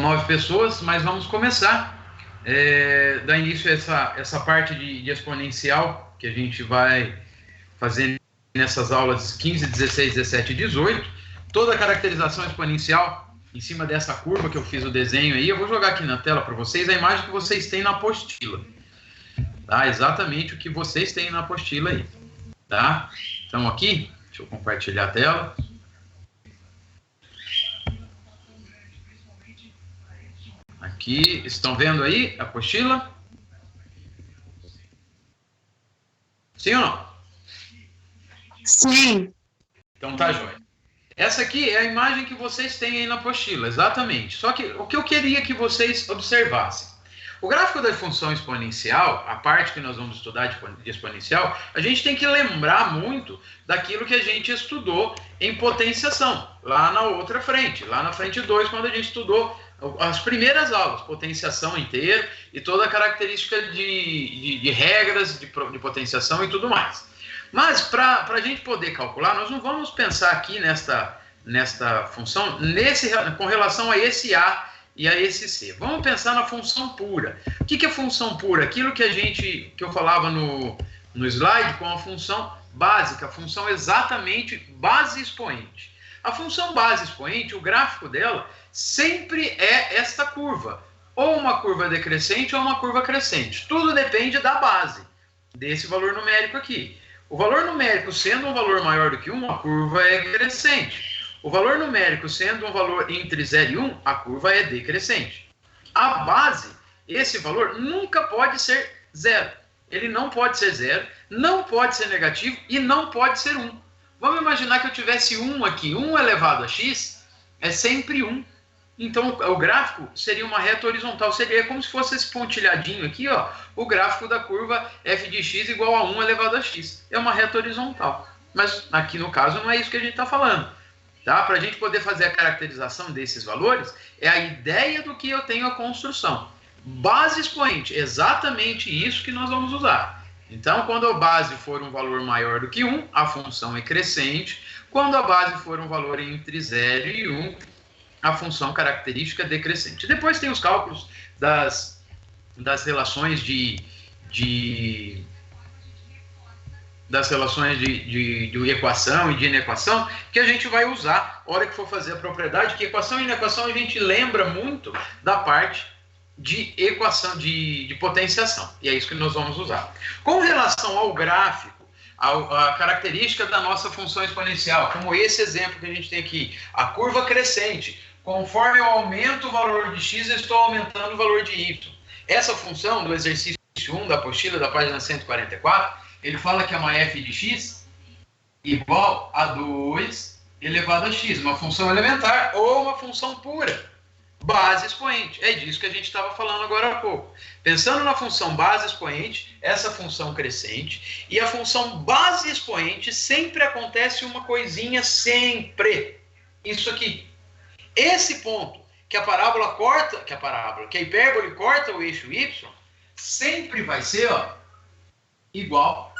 9 pessoas, mas vamos começar. Dar início a essa parte de exponencial que a gente vai fazer nessas aulas 15, 16, 17 e 18. Toda a caracterização exponencial em cima dessa curva que eu fiz o desenho aí. Eu vou jogar aqui na tela para vocês a imagem que vocês têm na apostila. Tá? Exatamente o que vocês têm na apostila aí. Tá? Então aqui, deixa eu compartilhar a tela. Aqui, estão vendo aí a apostila? Sim ou não? Sim. Então tá, joia. Essa aqui é a imagem que vocês têm aí na apostila, exatamente. Só que o que eu queria que vocês observassem. O gráfico da função exponencial, a parte que nós vamos estudar de exponencial, a gente tem que lembrar muito daquilo que a gente estudou em potenciação, lá na outra frente, lá na frente 2, quando a gente estudou as primeiras aulas, potenciação inteira e toda a característica de regras de potenciação e tudo mais. Mas, para a gente poder calcular, nós não vamos pensar aqui nesta função com relação a esse A e a esse C. Vamos pensar na função pura. O que é função pura? Aquilo que eu falava no slide com a função básica, a função exatamente base expoente. A função base expoente, o gráfico dela, sempre é esta curva, ou uma curva decrescente ou uma curva crescente. Tudo depende da base, desse valor numérico aqui. O valor numérico sendo um valor maior do que 1, a curva é crescente. O valor numérico sendo um valor entre 0 e 1, a curva é decrescente. A base, esse valor, nunca pode ser 0. Ele não pode ser 0, não pode ser negativo e não pode ser 1. Vamos imaginar que eu tivesse 1 aqui. 1 elevado a x é sempre 1. Então, o gráfico seria uma reta horizontal. Seria como se fosse esse pontilhadinho aqui, ó, o gráfico da curva f de x igual a 1 elevado a x. É uma reta horizontal. Mas aqui, no caso, não é isso que a gente está falando. Tá? Para a gente poder fazer a caracterização desses valores, é a ideia do que eu tenho a construção. Base expoente, exatamente isso que nós vamos usar. Então, quando a base for um valor maior do que 1, a função é crescente. Quando a base for um valor entre 0 e 1, a função característica decrescente. Depois tem os cálculos das relações de equação e de inequação, que a gente vai usar na hora que for fazer a propriedade, que equação e inequação a gente lembra muito da parte de equação, de potenciação, e é isso que nós vamos usar. Com relação ao gráfico, a característica da nossa função exponencial, como esse exemplo que a gente tem aqui, a curva crescente, conforme eu aumento o valor de x, eu estou aumentando o valor de y. Essa função do exercício 1 da apostila, da página 144, ele fala que é uma f de x igual a 2 elevado a x, uma função elementar ou uma função pura, base expoente. É disso que a gente estava falando agora há pouco. Pensando na função base expoente, essa função crescente, e a função base expoente sempre acontece uma coisinha, sempre. Isso aqui. Esse ponto que a parábola corta, que a hipérbole corta o eixo y, sempre vai ser, ó, igual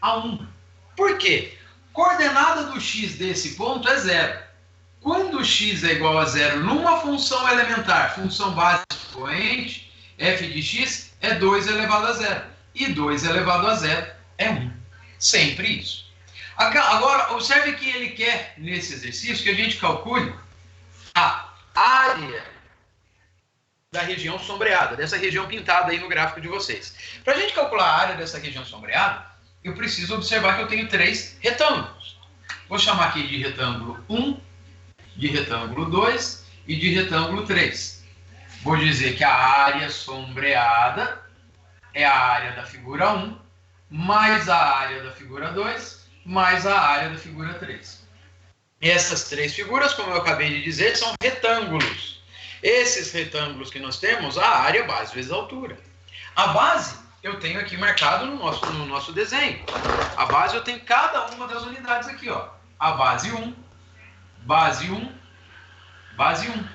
a 1. Por quê? Coordenada do x desse ponto é 0. Quando x é igual a 0 numa função elementar, função base expoente, f de x é 2 elevado a 0. E 2 elevado a 0 é 1. Sempre isso. Agora, observe que ele quer, nesse exercício, que a gente calcule a área da região sombreada, dessa região pintada aí no gráfico de vocês. Para a gente calcular a área dessa região sombreada, eu preciso observar que eu tenho 3 retângulos. Vou chamar aqui de retângulo 1, de retângulo 2 e de retângulo 3. Vou dizer que a área sombreada é a área da figura 1, mais a área da figura 2, mais a área da figura 3. Essas 3 figuras, como eu acabei de dizer, são retângulos. Esses retângulos que nós temos, a área base vezes a altura. A base eu tenho aqui marcado no nosso desenho. A base eu tenho cada uma das unidades aqui, ó. A base 1, base 1, base 1,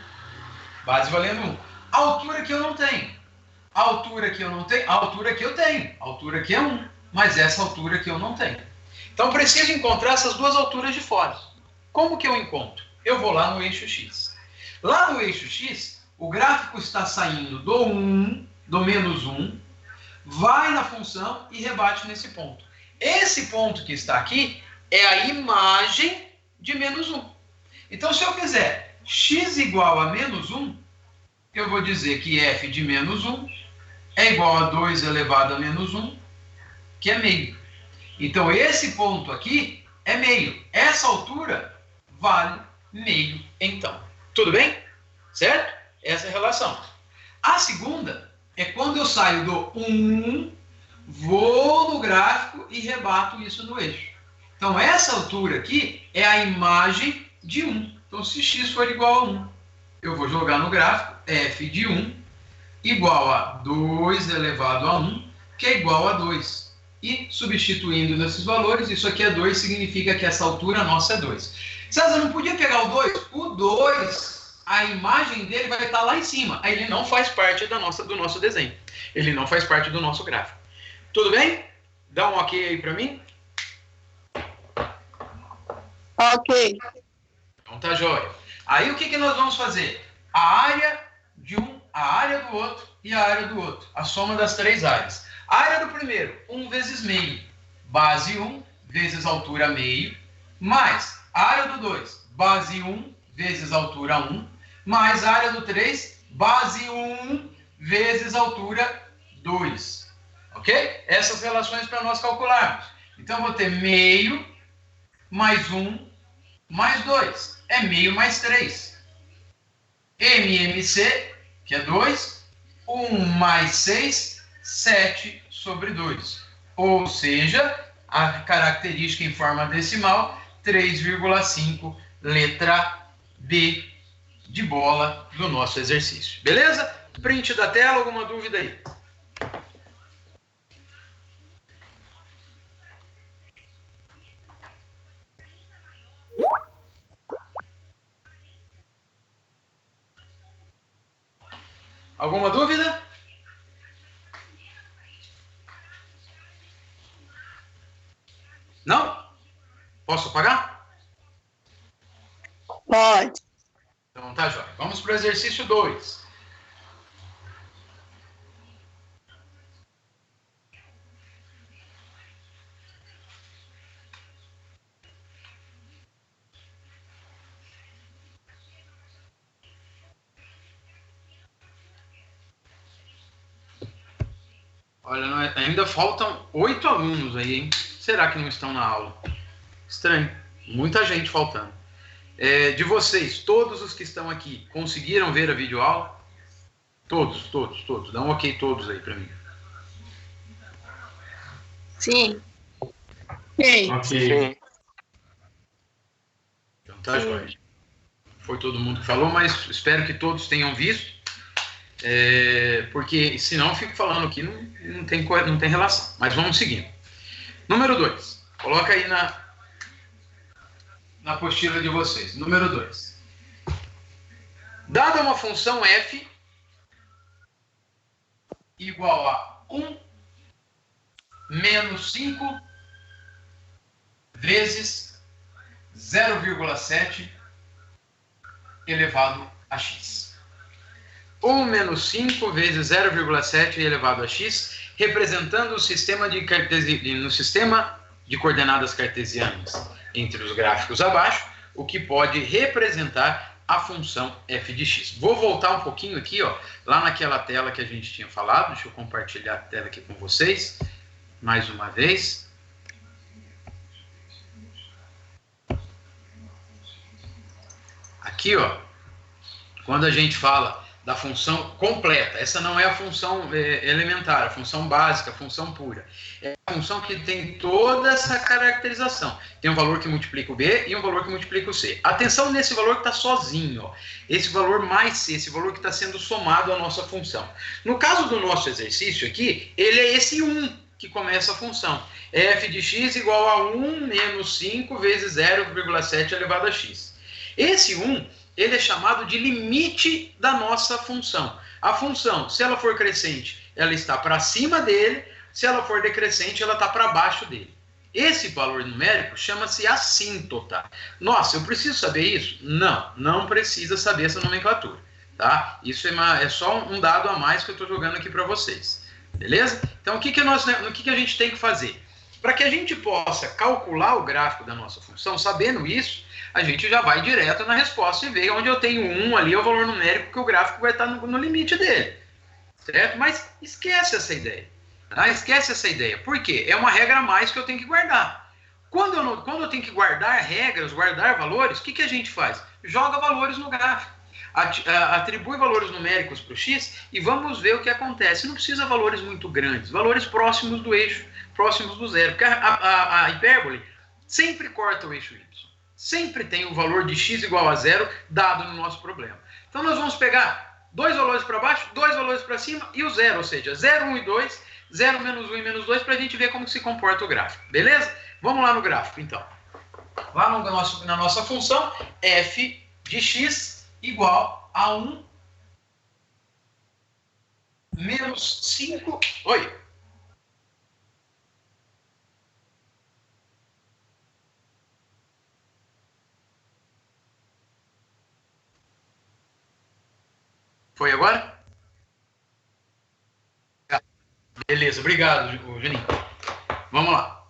base valendo 1. A altura que eu não tenho. A altura que eu não tenho, a altura que eu tenho. A altura que é 1, mas essa altura que eu não tenho. Então preciso encontrar essas duas alturas de fora. Como que eu encontro? Eu vou lá no eixo x. Lá no eixo x, O gráfico está saindo do 1, do menos 1, vai na função e rebate nesse ponto. Esse ponto que está aqui é a imagem de menos 1. Então, se eu fizer x igual a menos 1, eu vou dizer que f de menos 1 é igual a 2 elevado a menos 1, que é meio. Então, esse ponto aqui é meio. Essa altura vale meio, então. Tudo bem? Certo? Essa é a relação. A segunda é quando eu saio do 1, vou no gráfico e rebato isso no eixo. Então, essa altura aqui é a imagem de 1. Então, se x for igual a 1, eu vou jogar no gráfico f de 1 igual a 2 elevado a 1, que é igual a 2. E, substituindo nesses valores, isso aqui é 2, significa que essa altura nossa é 2. César, não podia pegar o 2? O 2, a imagem dele vai estar lá em cima. Aí ele não faz parte do nosso desenho. Ele não faz parte do nosso gráfico. Tudo bem? Dá um ok aí para mim. Ok. Então tá jóia. Aí o que nós vamos fazer? A área de um, a área do outro e a área do outro. A soma das três áreas. A área do primeiro, 1 vezes meio. Base 1 vezes altura meio. Mais a área do 2, base 1 vezes altura 1. Mais a área do 3, base 1 vezes altura 2. Ok? Essas relações para nós calcularmos. Então, eu vou ter meio mais 1 mais 2. É meio mais 3. MMC, que é 2. 1 mais 6, 7 sobre 2. Ou seja, a característica em forma decimal, 3,5, letra B de bola do nosso exercício. Beleza? Print da tela, alguma dúvida aí? Alguma dúvida? Não? Posso apagar? Pode. Então tá, jóia. Vamos para o exercício 2. Olha, ainda faltam 8 alunos aí, hein? Será que não estão na aula? Estranho. Muita gente faltando. De vocês, todos os que estão aqui, conseguiram ver a videoaula? Todos. Dá um ok todos aí para mim. Sim. Sim. Ok. Então tá, Jorge. Foi todo mundo que falou, mas espero que todos tenham visto. Porque senão eu fico falando aqui, não tem relação. Mas vamos seguindo. Número 2. Coloca aí na apostila de vocês. Número 2. Dada uma função f igual a 1 menos 5 vezes 0,7 elevado a x. 1 menos 5 vezes 0,7 elevado a x, representando o sistema no sistema de coordenadas cartesianas entre os gráficos abaixo, o que pode representar a função f de x. Vou voltar um pouquinho aqui, ó, lá naquela tela que a gente tinha falado. Deixa eu compartilhar a tela aqui com vocês, mais uma vez. Aqui, ó, quando a gente fala da função completa, essa não é a função elementar, a função básica, a função pura. É a função que tem toda essa caracterização. Tem um valor que multiplica o b e um valor que multiplica o c. Atenção nesse valor que está sozinho, ó. Esse valor mais c, esse valor que está sendo somado à nossa função. No caso do nosso exercício aqui, ele é esse 1 que começa a função. F de x igual a 1 menos 5 vezes 0,7 elevado a x. Esse 1, ele é chamado de limite da nossa função. A função, se ela for crescente, ela está para cima dele. Se ela for decrescente, ela está para baixo dele. Esse valor numérico chama-se assíntota. Nossa, eu preciso saber isso? Não precisa saber essa nomenclatura. tá? Isso é só um dado a mais que eu estou jogando aqui para vocês, beleza? Então, o que a gente tem que fazer? Para que a gente possa calcular o gráfico da nossa função, sabendo isso, a gente já vai direto na resposta e vê onde eu tenho 1 ali, é o valor numérico que o gráfico vai estar no limite dele, certo? Mas esquece essa ideia, tá? Esquece essa ideia. Por quê? É uma regra a mais que eu tenho que guardar. Quando eu tenho que guardar regras, guardar valores, o que a gente faz? Joga valores no gráfico. Atribui valores numéricos para o x e vamos ver o que acontece. Não precisa valores muito grandes, valores próximos do eixo, próximos do zero, porque a hipérbole sempre corta o eixo y. Sempre tem o valor de x igual a zero dado no nosso problema. Então nós vamos pegar 2 valores para baixo, 2 valores para cima e o zero, ou seja, 0, 1 e 2, 0, menos 1 e menos 2, para a gente ver como se comporta o gráfico. Beleza? Vamos lá no gráfico, então. Lá na nossa função, f de x igual a 1 menos 5... Oi. Foi agora? Beleza, obrigado, Juninho. Vamos lá.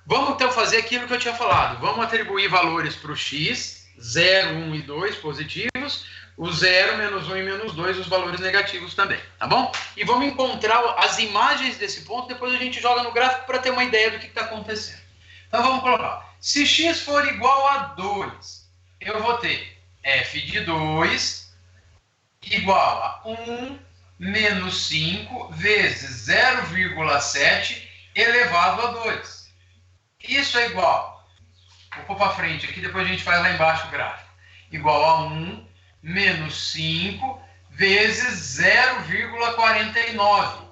Vamos então fazer aquilo que eu tinha falado. Vamos atribuir valores para o x, 0, 1 e 2 positivos, o 0, menos 1 e menos 2, os valores negativos também, tá bom? E vamos encontrar as imagens desse ponto, depois a gente joga no gráfico para ter uma ideia do que está acontecendo. Então vamos colocar. Se x for igual a 2, eu vou ter f de 2 igual a 1 menos 5 vezes 0,7 elevado a 2. Isso é igual, vou pôr para frente aqui, depois a gente faz lá embaixo o gráfico, igual a 1 menos 5 vezes 0,49.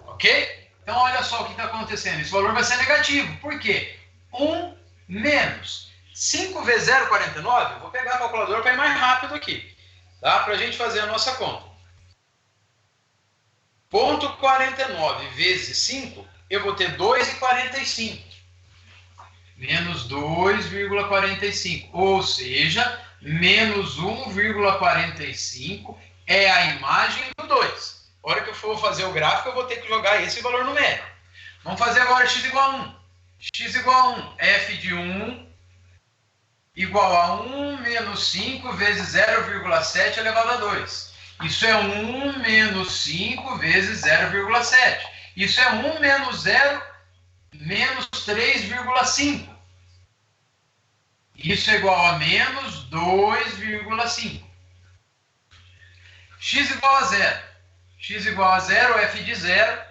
Ok? Então, olha só o que está acontecendo. Esse valor vai ser negativo. Por quê? 1 menos 5 vezes 0,49, eu vou pegar a calculadora para ir mais rápido aqui. Tá? Para a gente fazer a nossa conta. Ponto 49 vezes 5, eu vou ter 2,45. Menos 2,45. Ou seja, menos 1,45 é a imagem do 2. A hora que eu for fazer o gráfico, eu vou ter que jogar esse valor numérico. Vamos fazer agora x igual a 1. X igual a 1. F de 1 igual a 1 menos 5 vezes 0,7 elevado a 2. Isso é 1 menos 5 vezes 0,7. Isso é 1 menos 0 menos 3,5. Isso é igual a menos 2,5. X igual a 0. X igual a 0, f de 0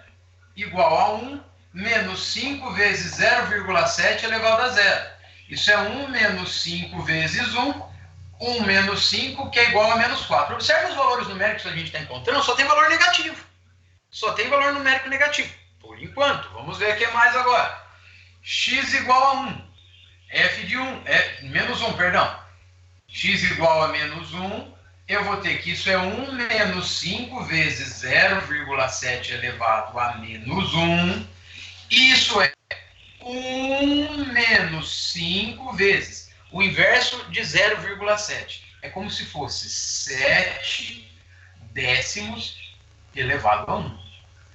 igual a 1 menos 5 vezes 0,7 elevado a 0. Isso é 1 menos 5 vezes 1, 1 menos 5, que é igual a menos 4. Observe os valores numéricos que a gente está encontrando, só tem valor negativo. Só tem valor numérico negativo, por enquanto. Vamos ver o que mais agora. X igual a 1, f de 1, menos 1, perdão. X igual a menos 1, eu vou ter que isso é 1 menos 5 vezes 0,7 elevado a menos 1. Isso é 1 menos 5 vezes o inverso de 0,7. É como se fosse 7 décimos elevado a 1.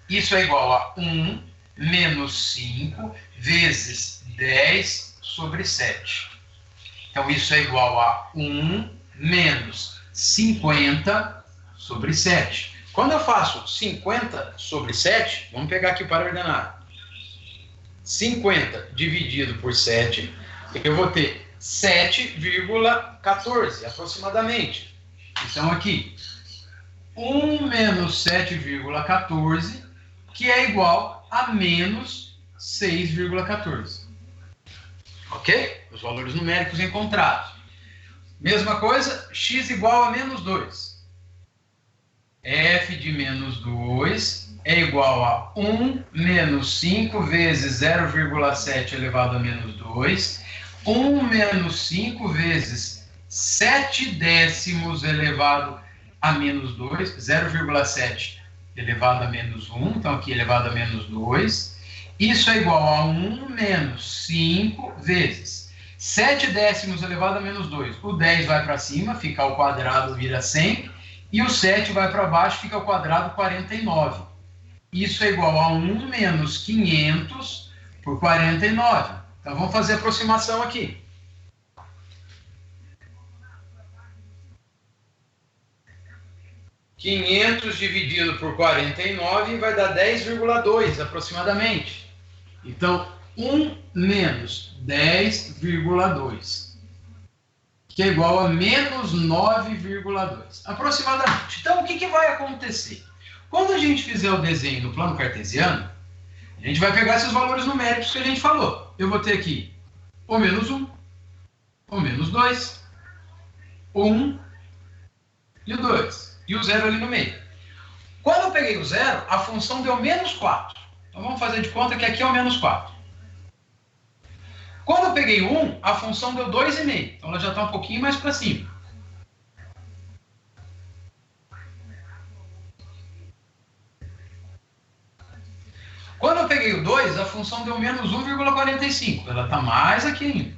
Isso é igual a 1 menos 5 vezes 10 sobre 7. Então, isso é igual a 1 menos 50 sobre 7. Quando eu faço 50 sobre 7, vamos pegar aqui para ordenar. 50 dividido por 7, eu vou ter 7,14 aproximadamente. Então aqui, 1 menos 7,14, que é igual a menos 6,14. Ok? Os valores numéricos encontrados. Mesma coisa, x igual a menos 2. F de menos 2 é igual a 1 menos 5 vezes 0,7 elevado a menos 2. 1 menos 5 vezes 7 décimos elevado a menos 2. 0,7 elevado a menos 1. Então, aqui elevado a menos 2. Isso é igual a 1 menos 5 vezes 7 décimos elevado a menos 2. O 10 vai para cima, fica ao quadrado, vira 100. E o 7 vai para baixo, fica ao quadrado, 49. Isso é igual a 1 menos 500 por 49. Então, vamos fazer a aproximação aqui. (500 dividido por 49 vai dar 10,2 aproximadamente. Então, 1 menos 10,2, que é igual a menos 9,2, aproximadamente. Então, o que vai acontecer? Quando a gente fizer o desenho no plano cartesiano, a gente vai pegar esses valores numéricos que a gente falou. Eu vou ter aqui o menos 1, o menos 2, o 1 e o 2. E o 0 ali no meio. Quando eu peguei o 0, a função deu menos 4. Então, vamos fazer de conta que aqui é o menos 4. Quando eu peguei o 1, a função deu 2,5. Então, ela já está um pouquinho mais para cima. Quando eu peguei o 2, a função deu menos 1,45. Ela está mais aqui ainda.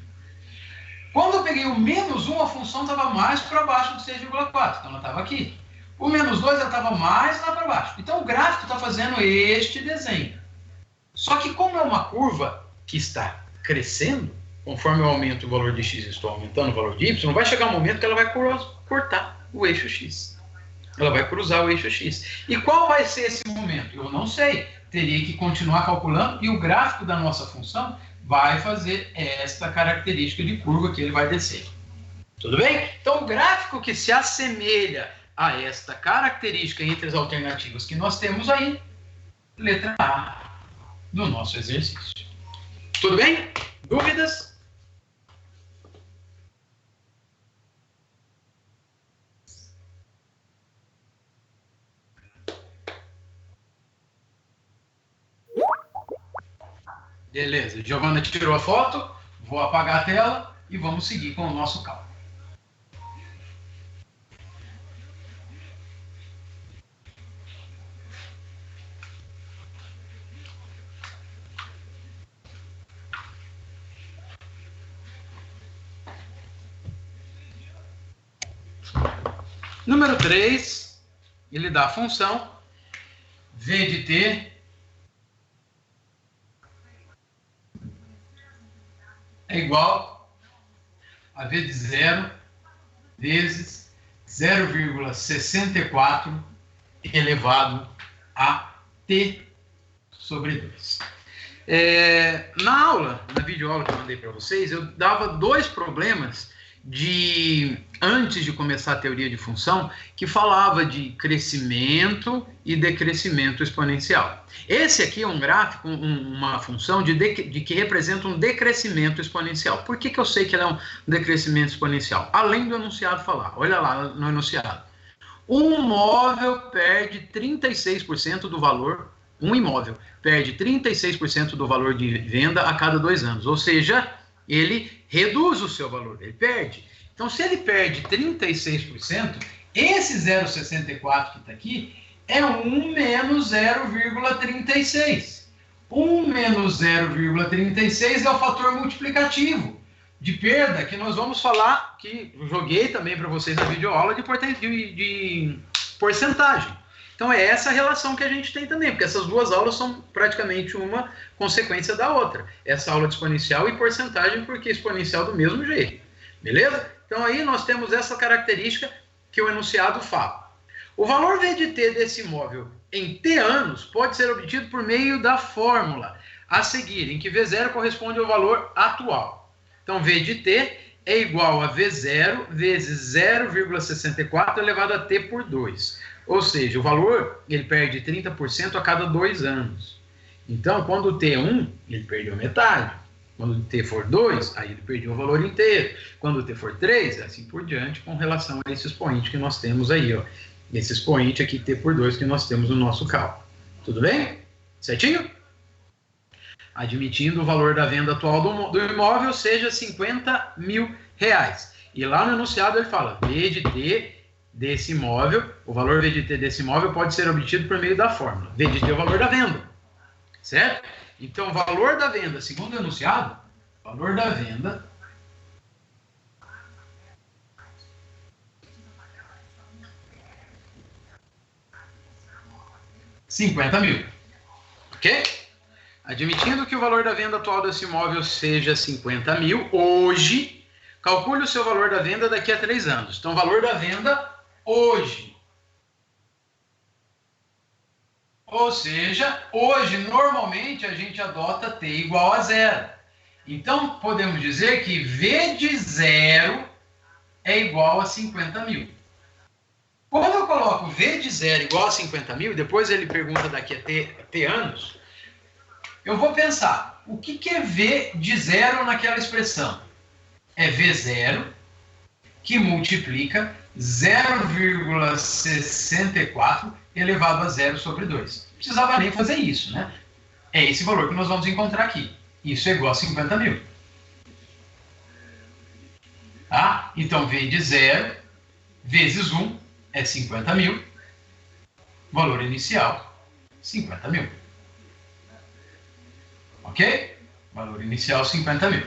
Quando eu peguei o menos 1, a função estava mais para baixo do 6,4. Então, ela estava aqui. O menos 2 ela estava mais lá para baixo. Então, o gráfico está fazendo este desenho. Só que como é uma curva que está crescendo, conforme eu aumento o valor de x e estou aumentando o valor de y, vai chegar um momento que ela vai cortar o eixo x. Ela vai cruzar o eixo x. E qual vai ser esse momento? Eu não sei. Teria que continuar calculando e o gráfico da nossa função vai fazer esta característica de curva que ele vai descer. Tudo bem? Então, o gráfico que se assemelha a esta característica entre as alternativas que nós temos aí, letra A do nosso exercício. Tudo bem? Dúvidas? Beleza, Giovana tirou a foto, vou apagar a tela e vamos seguir com o nosso cálculo. Número 3, ele dá a função v de t é igual a v de 0 vezes 0,64 elevado a t sobre 2. Na aula, na videoaula que eu mandei para vocês, eu dava dois problemas antes de começar a teoria de função, que falava de crescimento e decrescimento exponencial. Esse aqui é um gráfico, uma função de que representa um decrescimento exponencial. Por que eu sei que ele é um decrescimento exponencial? Além do enunciado falar, olha lá no enunciado. Um imóvel perde 36% do valor, um imóvel perde 36% do valor de venda a cada 2 anos, ou seja, ele reduz o seu valor, ele perde. Então, se ele perde 36%, esse 0,64 que está aqui é 1 menos 0,36. 1 menos 0,36 é o fator multiplicativo de perda que nós vamos falar, que eu joguei também para vocês na videoaula, de porcentagem. Então, é essa relação que a gente tem também, porque essas duas aulas são praticamente uma consequência da outra. Essa aula de exponencial e porcentagem, porque exponencial do mesmo jeito. Beleza? Então, aí nós temos essa característica que o enunciado fala. O valor V de t desse imóvel em t anos pode ser obtido por meio da fórmula a seguir, em que V0 corresponde ao valor atual. Então, V de t é igual a V0 vezes 0,64 elevado a t por 2. Ou seja, o valor, ele perde 30% a cada 2 anos. Então, quando o t é 1, ele perdeu metade. Quando o t for 2, aí ele perdeu o valor inteiro. Quando o t for 3, assim por diante, com relação a esse expoente que nós temos aí, ó. Esse expoente aqui, t por 2, que nós temos no nosso cálculo. Tudo bem? Certinho? Admitindo o valor da venda atual do imóvel seja R$50 mil. E lá no enunciado ele fala, V de t desse imóvel, o valor V de t desse imóvel pode ser obtido por meio da fórmula. V de t é o valor da venda, certo? Então, o valor da venda, segundo o enunciado, valor da venda 50 mil. Ok? Admitindo que o valor da venda atual desse imóvel seja 50 mil, hoje, calcule o seu valor da venda daqui a 3 anos. Então, o valor da venda hoje. Ou seja, hoje, normalmente, a gente adota T igual a zero. Então, podemos dizer que V de zero é igual a 50 mil. Quando eu coloco V de zero igual a 50 mil, depois ele pergunta daqui a T anos, eu vou pensar, o que é V de zero naquela expressão? É V0 que multiplica 0,64 elevado a zero sobre 2. Não precisava nem fazer isso, né? É esse valor que nós vamos encontrar aqui. Isso é igual a 50 mil. Tá? Então, V de zero vezes 1 é 50 mil. Valor inicial, 50 mil. Ok? Valor inicial, 50 mil.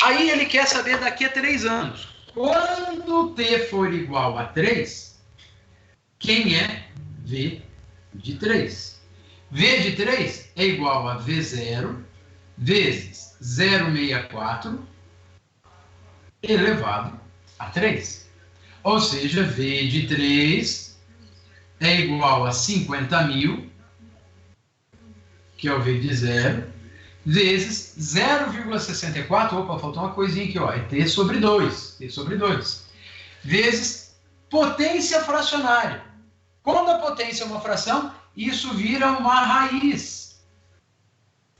Aí ele quer saber daqui a 3 anos. Quando t for igual a 3, quem é V de 3? V de 3 é igual a V0 vezes 0,64 elevado a 3. Ou seja, V de 3 é igual a 50 mil, que é o V de 0, vezes 0,64, opa, faltou uma coisinha aqui, ó, é T sobre 2, vezes potência fracionária. Quando a potência é uma fração, isso vira uma raiz.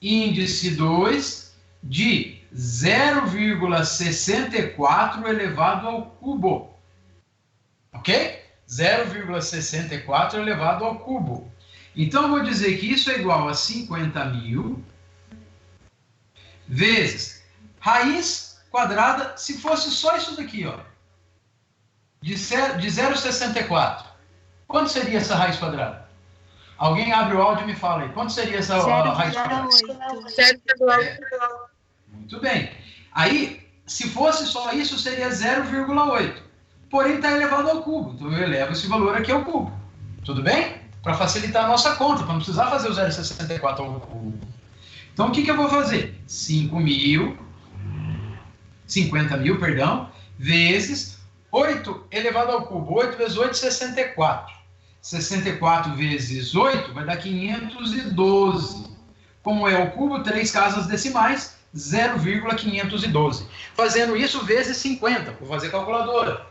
Índice 2 de 0,64 elevado ao cubo. Ok? 0,64 elevado ao cubo. Então, eu vou dizer que isso é igual a 50 mil vezes raiz quadrada, se fosse só isso daqui, ó, de 0,64. Quanto seria essa raiz quadrada? Alguém abre o áudio e me fala aí. Quanto seria essa raiz quadrada? 0,8. Muito bem. Aí, se fosse só isso, seria 0,8. Porém, está elevado ao cubo. Então, eu elevo esse valor aqui ao cubo. Tudo bem? Para facilitar a nossa conta, para não precisar fazer o 0,64 ao cubo. Então, o que eu vou fazer? 50 mil, vezes 8 elevado ao cubo. 8 vezes 8, 64. 64 vezes 8 vai dar 512. Como é o cubo, 3 casas decimais, 0,512. Fazendo isso vezes 50. Vou fazer calculadora.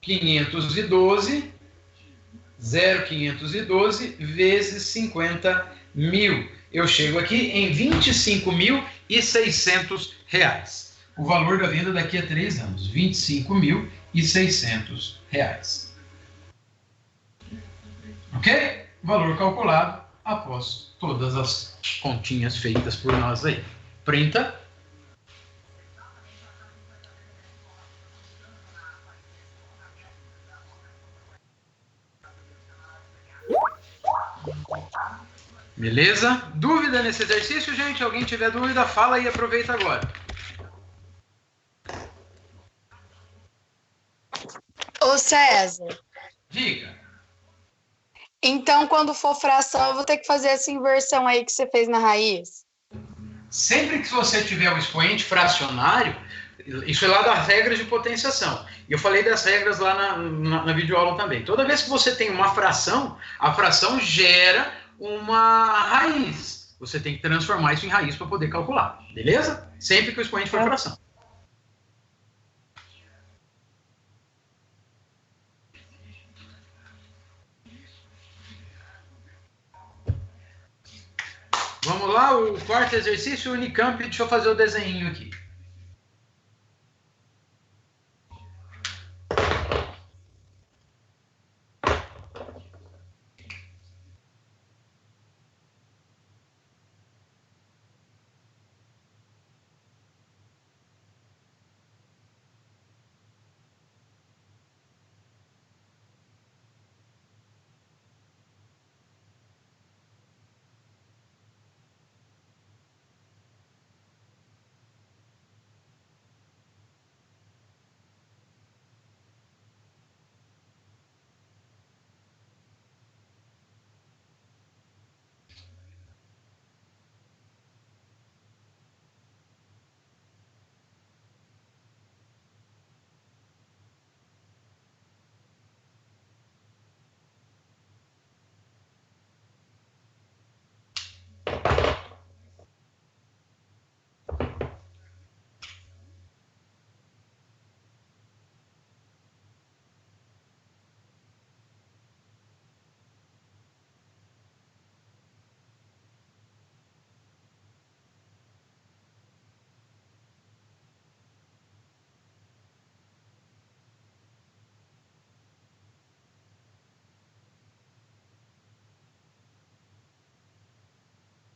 512, 0,512 vezes 50 mil. Eu chego aqui em R$25.600. O valor da venda daqui a 3 anos, R$25.600. Ok? Valor calculado após todas as continhas feitas por nós aí. Printa. Beleza? Dúvida nesse exercício, gente? Alguém tiver dúvida, fala e aproveita agora. Ô César, Diga. então quando for fração, eu vou ter que fazer essa inversão aí que você fez na raiz? Sempre que você tiver um expoente fracionário, isso é lá das regras de potenciação. E eu falei das regras lá na videoaula também. Toda vez que você tem uma fração, a fração gera uma raiz. Você tem que transformar isso em raiz para poder calcular. Beleza? Sempre que o expoente for fração. Vamos lá, o quarto exercício, Unicamp. Deixa eu fazer o desenho aqui.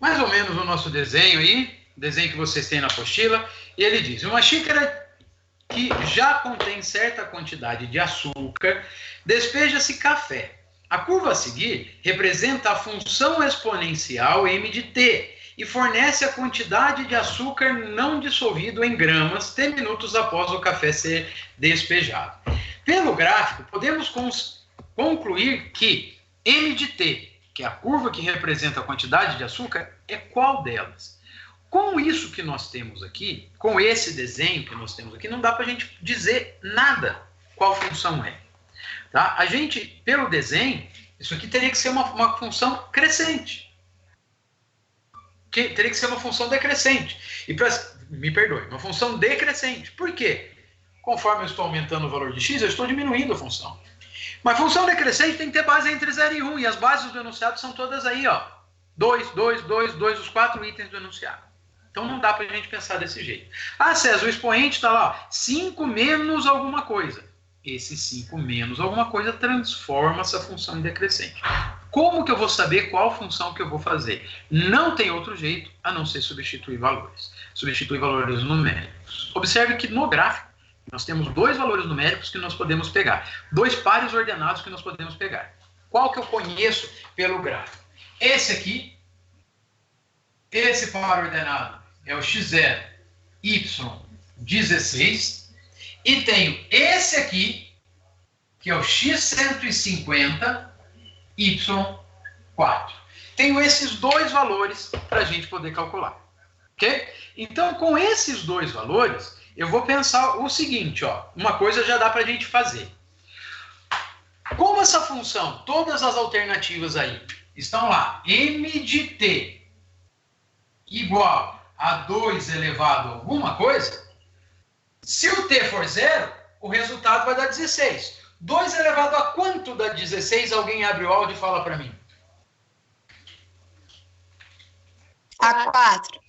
mais ou menos o nosso desenho aí, desenho que vocês têm na apostila, e ele diz, uma xícara que já contém certa quantidade de açúcar, despeja-se café. A curva a seguir representa a função exponencial m de t e fornece a quantidade de açúcar não dissolvido em gramas t minutos após o café ser despejado. Pelo gráfico, podemos concluir que m de t, que é a curva que representa a quantidade de açúcar, é qual delas? Com isso que nós temos aqui, com esse desenho que nós temos aqui, não dá para a gente dizer nada qual função é. Tá? A gente, pelo desenho, isso aqui teria que ser uma função crescente. Teria que ser uma função decrescente. Me perdoe, uma função decrescente. Por quê? Conforme eu estou aumentando o valor de x, eu estou diminuindo a função. Mas função decrescente tem que ter base entre 0 e 1. E as bases do enunciado são todas aí, ó. 2, 2, 2, 2, os 4 itens do enunciado. Então não dá para a gente pensar desse jeito. Ah, César, o expoente está lá, 5 menos alguma coisa. Esse 5 menos alguma coisa transforma essa função em decrescente. Como que eu vou saber qual função que eu vou fazer? Não tem outro jeito a não ser substituir valores. Substituir valores numéricos. Observe que no gráfico nós temos 2 valores numéricos que nós podemos pegar. 2 pares ordenados que nós podemos pegar. Qual que eu conheço pelo gráfico? Esse aqui, esse par ordenado é o x0, y16. E tenho esse aqui, que é o x150, y4. Tenho esses 2 valores para a gente poder calcular. Ok? Então, com esses 2 valores, eu vou pensar o seguinte, ó. Uma coisa já dá para a gente fazer. Como essa função, todas as alternativas aí, estão lá, m de t igual a 2 elevado a alguma coisa, se o t for 0, o resultado vai dar 16. 2 elevado a quanto dá 16? Alguém abre o áudio e fala para mim. A 4.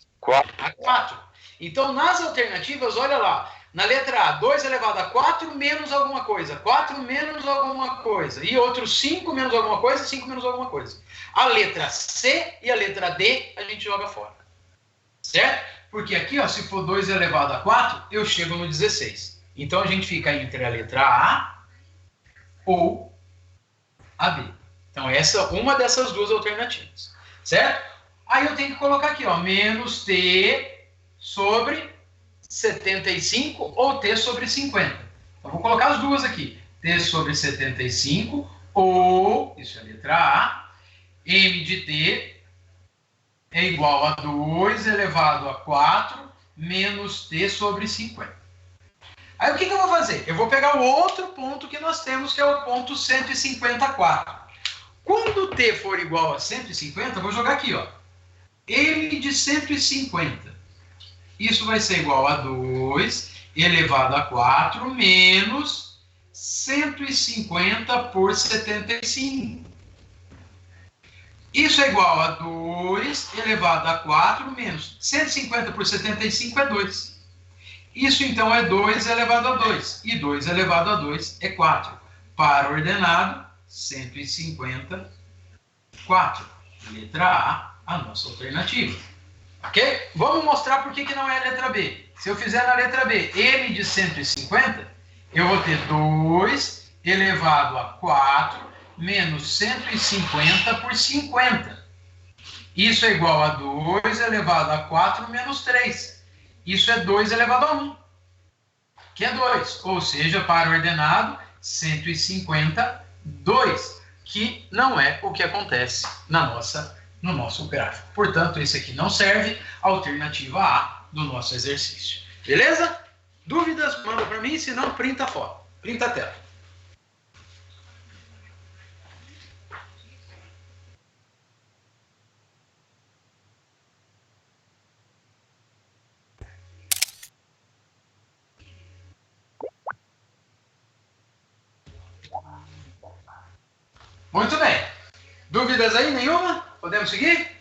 A 4. Então, nas alternativas, olha lá. Na letra A, 2 elevado a 4 menos alguma coisa. 4 menos alguma coisa. E outro 5 menos alguma coisa, 5 menos alguma coisa. A letra C e a letra D, a gente joga fora. Certo? Porque aqui, ó, se for 2 elevado a 4, eu chego no 16. Então, a gente fica entre a letra A ou a B. Então, essa uma dessas 2 alternativas. Certo? Aí eu tenho que colocar aqui, ó, menos T sobre 75 ou T sobre 50. Então, vou colocar as duas aqui. T sobre 75 ou, isso é a letra A, M de T é igual a 2 elevado a 4 menos T sobre 50. Aí o que eu vou fazer? Eu vou pegar o outro ponto que nós temos, que é o ponto 154. Quando T for igual a 150, eu vou jogar aqui, ó. M de 150. Isso vai ser igual a 2 elevado a 4 menos 150 por 75. Isso é igual a 2 elevado a 4 menos 150 por 75 é 2. Isso, então, é 2 elevado a 2. E 2 elevado a 2 é 4. Par ordenado, 154. Letra A nossa alternativa. Ok? Vamos mostrar por que não é a letra B. Se eu fizer na letra B M de 150, eu vou ter 2 elevado a 4 menos 150 por 50. Isso é igual a 2 elevado a 4 menos 3. Isso é 2 elevado a 1, que é 2. Ou seja, par ordenado, 152, que não é o que acontece no nosso gráfico. Portanto, esse aqui não serve, alternativa A do nosso exercício. Beleza? Dúvidas? Manda para mim, se não, printa a foto. Printa a tela. Muito bem. Dúvidas aí? Nenhuma? Podemos seguir?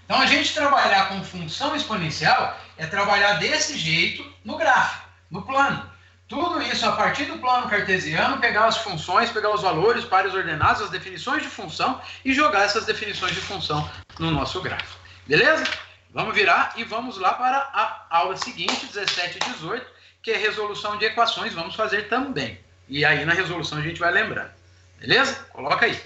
Então, a gente trabalhar com função exponencial é trabalhar desse jeito no gráfico, no plano. Tudo isso a partir do plano cartesiano, pegar as funções, pegar os valores, pares ordenados, as definições de função e jogar essas definições de função no nosso gráfico. Beleza? Vamos virar e vamos lá para a aula seguinte, 17 e 18, que é resolução de equações. Vamos fazer também. E aí na resolução a gente vai lembrando. Beleza? Coloca aí.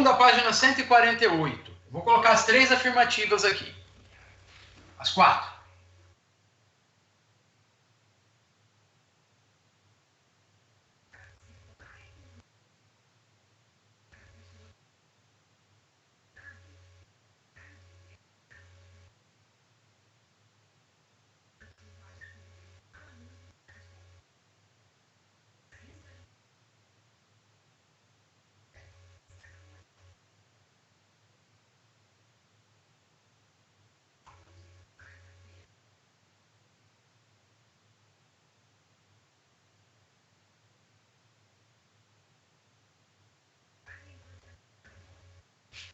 Da página 148. Vou colocar as 3 afirmativas aqui. As 4.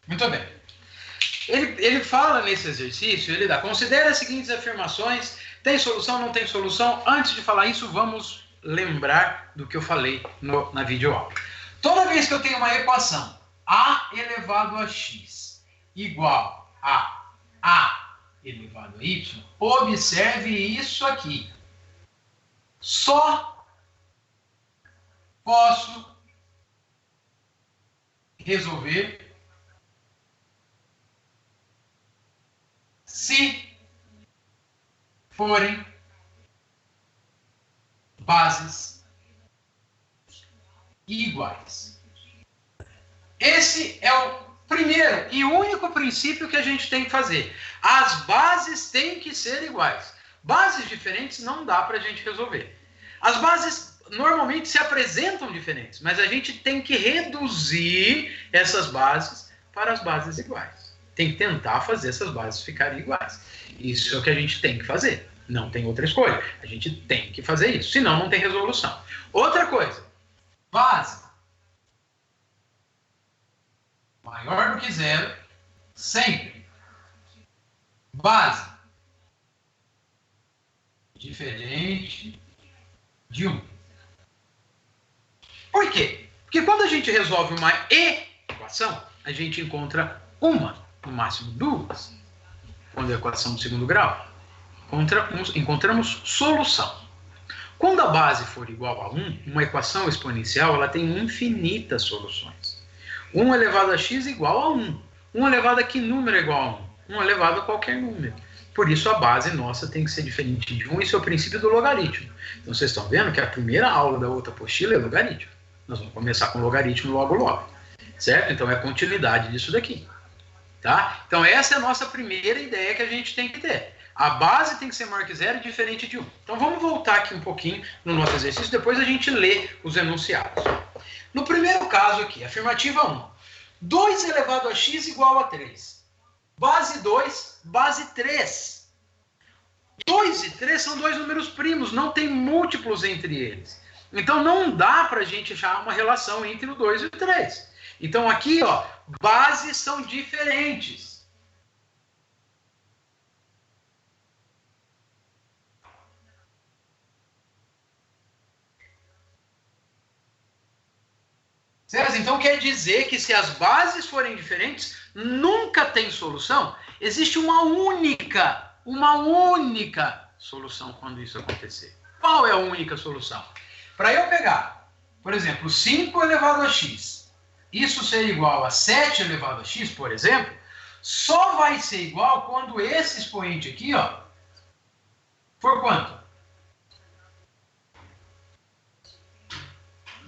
Muito bem. Ele fala nesse exercício, ele dá, considera as seguintes afirmações, tem solução, não tem solução? Antes de falar isso, vamos lembrar do que eu falei na videoaula. Toda vez que eu tenho uma equação, a elevado a x igual a elevado a y, observe isso aqui. Só posso resolver se forem bases iguais. Esse é o primeiro e único princípio que a gente tem que fazer. As bases têm que ser iguais. Bases diferentes não dá para a gente resolver. As bases normalmente se apresentam diferentes, mas a gente tem que reduzir essas bases para as bases iguais. Tem que tentar fazer essas bases ficarem iguais. Isso é o que a gente tem que fazer. Não tem outra escolha. A gente tem que fazer isso. Senão, não tem resolução. Outra coisa. Base maior do que zero, sempre. Base diferente de 1. Por quê? Porque quando a gente resolve uma equação, a gente encontra uma, no máximo 2, quando é a equação do segundo grau, encontramos solução. Quando a base for igual a 1, uma equação exponencial ela tem infinitas soluções. 1 elevado a x igual a 1. 1 elevado a que número é igual a 1? 1 elevado a qualquer número. Por isso a base nossa tem que ser diferente de 1. Isso é o princípio do logaritmo. Então vocês estão vendo que a primeira aula da outra apostila é logaritmo. Nós vamos começar com logaritmo logo. Certo? Então é continuidade disso daqui. Tá? Então essa é a nossa primeira ideia que a gente tem que ter. A base tem que ser maior que zero e diferente de 1. Então vamos voltar aqui um pouquinho no nosso exercício, depois a gente lê os enunciados. No primeiro caso aqui, afirmativa 1. 2 elevado a x igual a 3. Base 2, base 3. 2 e 3 são dois números primos, não tem múltiplos entre eles. Então não dá para a gente achar uma relação entre o 2 e o 3. Então aqui, ó, bases são diferentes. Certo? Então quer dizer que se as bases forem diferentes, nunca tem solução. Existe uma única solução quando isso acontecer. Qual é a única solução? Para eu pegar, por exemplo, 5 elevado a x, isso ser igual a 7 elevado a x, por exemplo, só vai ser igual quando esse expoente aqui, ó, for quanto?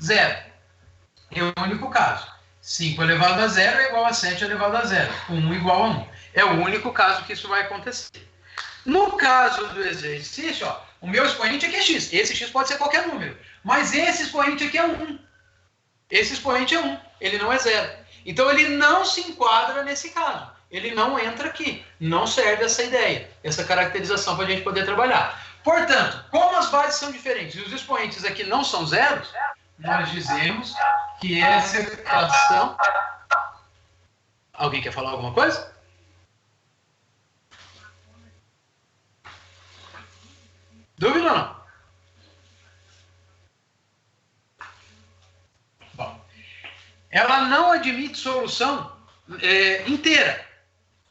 0. É o único caso. 5 elevado a 0 é igual a 7 elevado a 0. 1 igual a 1. É o único caso que isso vai acontecer. No caso do exercício, ó, o meu expoente aqui é x. Esse x pode ser qualquer número. Mas esse expoente aqui é 1. Esse expoente é 1. Ele não é 0. Então ele não se enquadra nesse caso. Ele não entra aqui. Não serve essa ideia, essa caracterização para a gente poder trabalhar. Portanto, como as bases são diferentes e os expoentes aqui não são zeros, nós dizemos que essa equação... Alguém quer falar alguma coisa? Dúvida ou não? Bom, ela não admite solução inteira.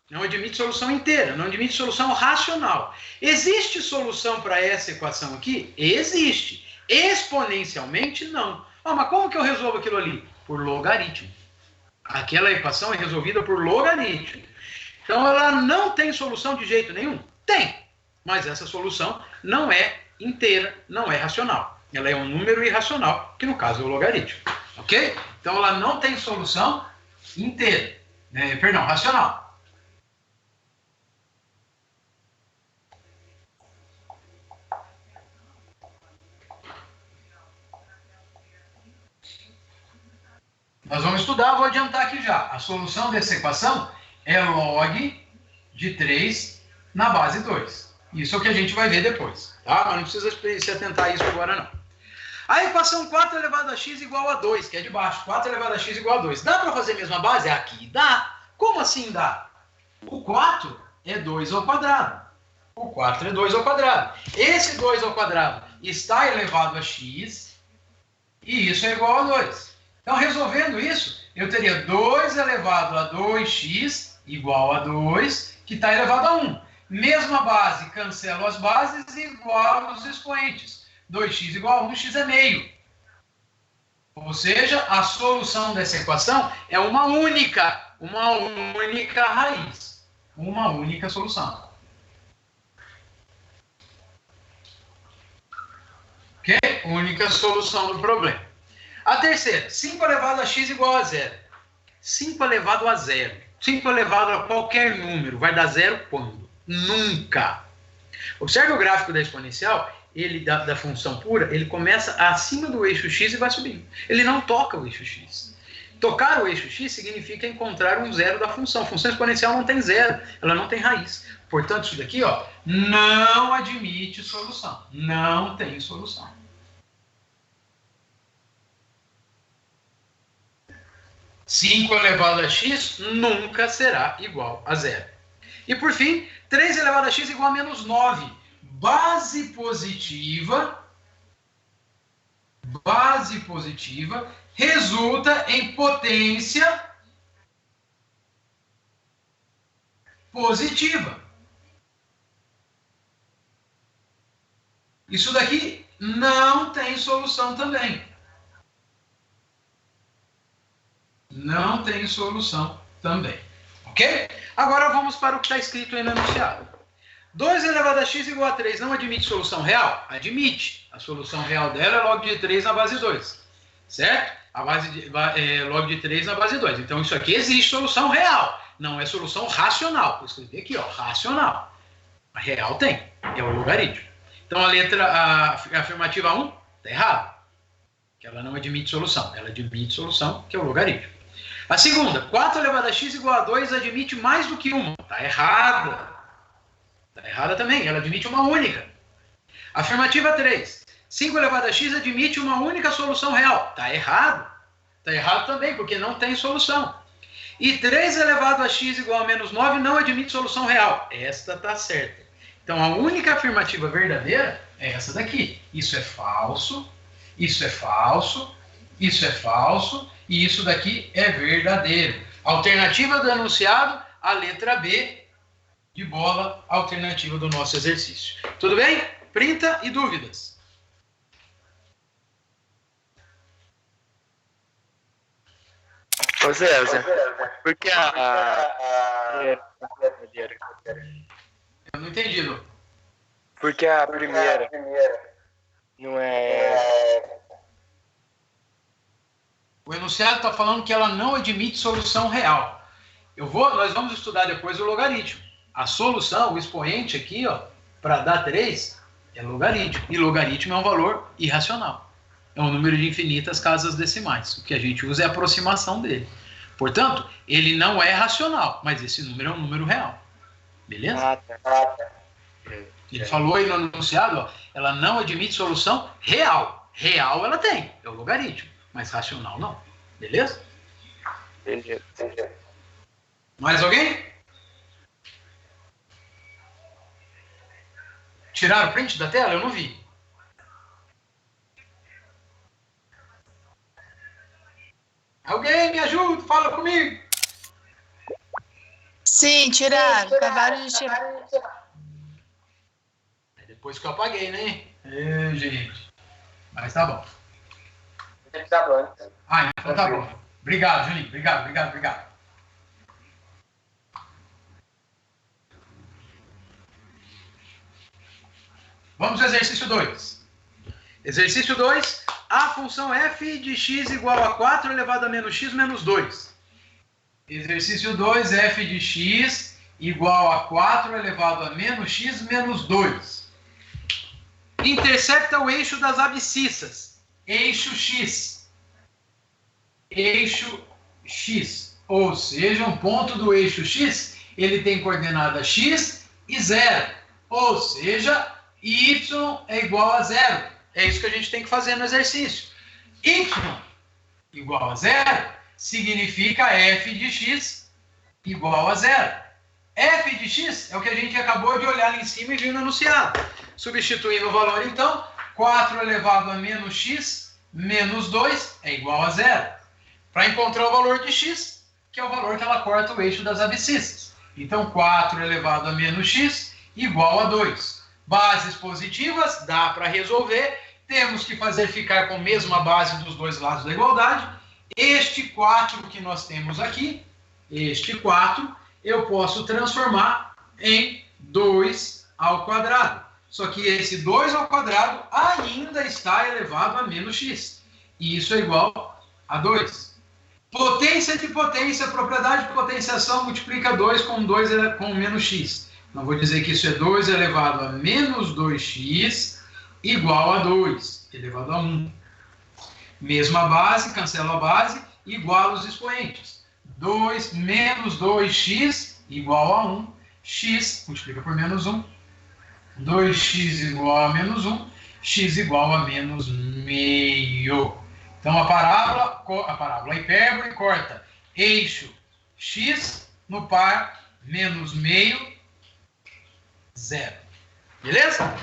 Não admite solução inteira, não admite solução racional. Existe solução para essa equação aqui? Existe. Exponencialmente, não. Mas como que eu resolvo aquilo ali? Por logaritmo. Aquela equação é resolvida por logaritmo. Então, ela não tem solução de jeito nenhum? Tem. Mas essa solução não é inteira, não é racional. Ela é um número irracional, que no caso é o logaritmo. Ok? Então, ela não tem solução inteira. Racional. Nós vamos estudar, vou adiantar aqui já. A solução dessa equação é log de 3 na base 2. Isso é o que a gente vai ver depois, tá? Mas não precisa se atentar a isso agora, não. A equação 4 elevado a x igual a 2, que é de baixo. 4 elevado a x igual a 2. Dá para fazer a mesma base? Aqui dá. Como assim dá? O 4 é 2 ao quadrado. O 4 é 2 ao quadrado. Esse 2 ao quadrado está elevado a x e isso é igual a 2. Então, resolvendo isso, eu teria 2 elevado a 2x igual a 2, que está elevado a 1. Mesma base, cancelo as bases e igualo os expoentes. 2x igual a 1, x é meio. Ou seja, a solução dessa equação é uma única raiz. Uma única solução. Ok? Única solução do problema. A terceira, 5 elevado a x igual a 0. 5 elevado a 0. 5 elevado a qualquer número. Vai dar zero quando? Nunca. Observe o gráfico da exponencial, ele da função pura, ele começa acima do eixo x e vai subindo. Ele não toca o eixo x. Tocar o eixo x significa encontrar um zero da função. A função exponencial não tem zero, ela não tem raiz. Portanto, isso daqui não admite solução. Não tem solução. 5 elevado a x nunca será igual a zero. E por fim, 3 elevado a x igual a menos 9. Base positiva resulta em potência positiva. Isso daqui não tem solução também. Não tem solução também. Ok? Agora vamos para o que está escrito aí no enunciado. 2 elevado a x igual a 3 não admite solução real? Admite. A solução real dela é log de 3 na base 2. Certo? Log de 3 na base 2. Então isso aqui existe solução real. Não é solução racional. Vou escrever aqui, racional. A real tem. É o logaritmo. Então a afirmativa 1 está errada. Que ela não admite solução. Ela admite solução, que é o logaritmo. A segunda, 4 elevado a x igual a 2 admite mais do que uma. Está errada. Está errada também. Ela admite uma única. Afirmativa 3. 5 elevado a x admite uma única solução real. Está errado. Está errado também, porque não tem solução. E 3 elevado a x igual a menos 9 não admite solução real. Esta está certa. Então, a única afirmativa verdadeira é essa daqui. Isso é falso. Isso é falso. Isso é falso. E isso daqui é verdadeiro. Alternativa do enunciado, a letra B de bola, alternativa do nosso exercício. Tudo bem? Printa e dúvidas. Ô Zé, por que Eu não entendi, Lu. Por que a primeira não é... O enunciado está falando que ela não admite solução real. Nós vamos estudar depois o logaritmo. A solução, o expoente aqui, para dar 3, é logaritmo. E logaritmo é um valor irracional. É um número de infinitas casas decimais. O que a gente usa é a aproximação dele. Portanto, ele não é racional, mas esse número é um número real. Beleza? Ele falou aí no enunciado, ó, ela não admite solução real. Real ela tem, é o logaritmo, mas racional não. Beleza? Entendi. Mais alguém? Tiraram o print da tela? Eu não vi. Alguém me ajuda, fala comigo. Sim, tiraram. Acabaram de tirar. É depois que eu apaguei, né? Gente. Mas tá bom. Ah, então tá bom. Obrigado, Juninho. Obrigado. Vamos ao exercício 2. Exercício 2. A função f de x igual a 4 elevado a menos x menos 2. Exercício 2. F de x igual a 4 elevado a menos x menos 2. Intercepta o eixo das abscissas. Eixo x. Eixo x. Ou seja, um ponto do eixo x, ele tem coordenada x e 0. Ou seja, y é igual a 0. É isso que a gente tem que fazer no exercício. Y igual a 0 significa f de x igual a 0. F de x é o que a gente acabou de olhar lá em cima e viu no enunciado. Substituindo o valor, então, 4 elevado a menos x menos 2 é igual a 0. Para encontrar o valor de x, que é o valor que ela corta o eixo das abscissas. Então, 4 elevado a menos x igual a 2. Bases positivas, dá para resolver. Temos que fazer ficar com a mesma base dos dois lados da igualdade. Este 4 que nós temos aqui, este 4, eu posso transformar em 2 ao quadrado. Só que esse 2 ao quadrado ainda está elevado a menos x. E isso é igual a 2. Potência de potência, propriedade de potenciação, multiplica 2 com menos x. Então, vou dizer que isso é 2 elevado a menos 2x igual a 2, elevado a 1. Mesma base, cancela a base, iguala os expoentes. 2 menos 2x igual a 1. X multiplica por menos 1. 2x igual a menos 1. X igual a menos meio. Então, a hipérbole corta eixo x no par menos meio, 0. Beleza?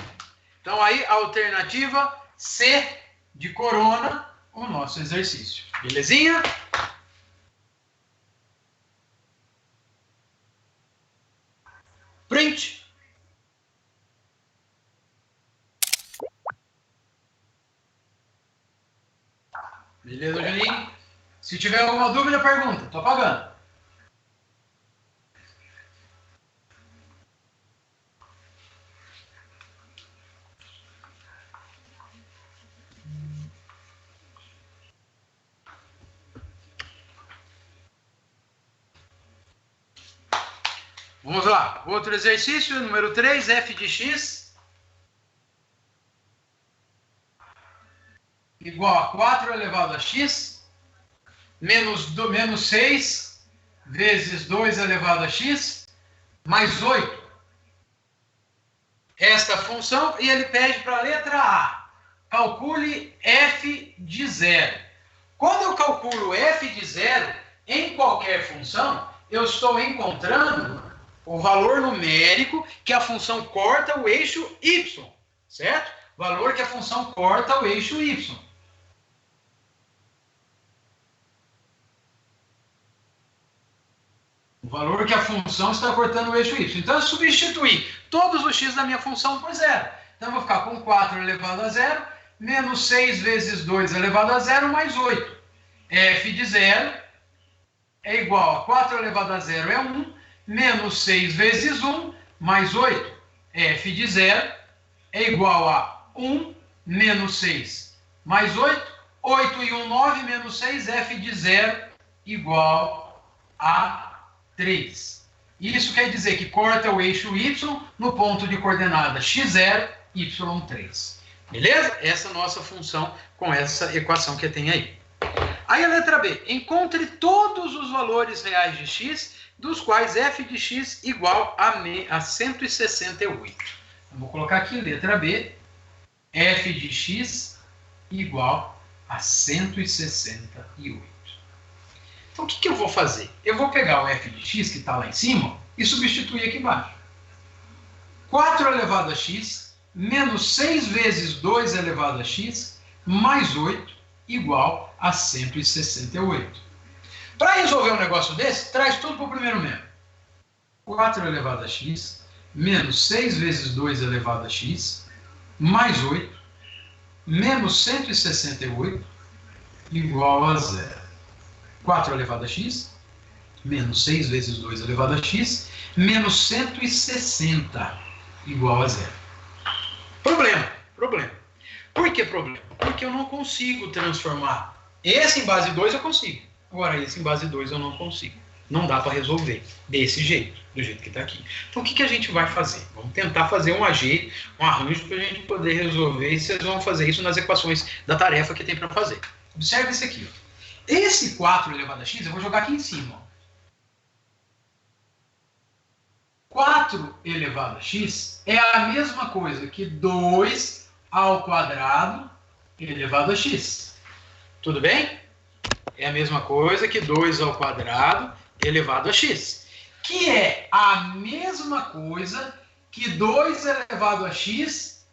Então, aí, a alternativa C de corona, o nosso exercício. Belezinha? Print. Beleza, Juninho? Se tiver alguma dúvida, pergunta. Tô apagando. Vamos lá. Outro exercício, número 3, f de x igual a 4 elevado a x menos 6 vezes 2 elevado a x mais 8. Esta função, e ele pede para a letra A. Calcule f de 0. Quando eu calculo f de 0 em qualquer função, eu estou encontrando o valor numérico que a função corta o eixo y, certo? Valor que a função corta o eixo y. O valor que a função está cortando o eixo y. Então, eu substituir todos os x da minha função por 0. Então, eu vou ficar com 4 elevado a 0, menos 6 vezes 2 elevado a 0, mais 8. F de 0 é igual a 4 elevado a 0 é 1, menos 6 vezes 1, mais 8. F de 0 é igual a 1, menos 6, mais 8. 8 e 1, 9, menos 6. F de 0 igual a 3. Isso quer dizer que corta o eixo y no ponto de coordenada x0, y3. Beleza? Essa é a nossa função com essa equação que tem aí. Aí a letra B. Encontre todos os valores reais de x, dos quais f de x igual a 168. Eu vou colocar aqui, letra B, f de x igual a 168. Então, o que eu vou fazer? Eu vou pegar o f de x, que está lá em cima, e substituir aqui embaixo. 4 elevado a x menos 6 vezes 2 elevado a x mais 8 igual a 168. Para resolver um negócio desse, traz tudo para o primeiro membro. 4 elevado a x menos 6 vezes 2 elevado a x mais 8 menos 168 igual a 0. 4 elevado a x menos 6 vezes 2 elevado a x menos 160 igual a 0. Problema. Por que problema? Porque eu não consigo transformar. Esse em base 2 eu consigo. Agora, esse em base 2 eu não consigo. Não dá para resolver desse jeito, do jeito que está aqui. Então, o que a gente vai fazer? Vamos tentar fazer um ajeito, um arranjo para a gente poder resolver. E vocês vão fazer isso nas equações da tarefa que tem para fazer. Observe esse aqui. Ó. Esse 4 elevado a x eu vou jogar aqui em cima. Ó. 4 elevado a x é a mesma coisa que 2 ao quadrado elevado a x. Tudo bem? É a mesma coisa que 2 ao quadrado elevado a x. Que é a mesma coisa que 2 elevado a x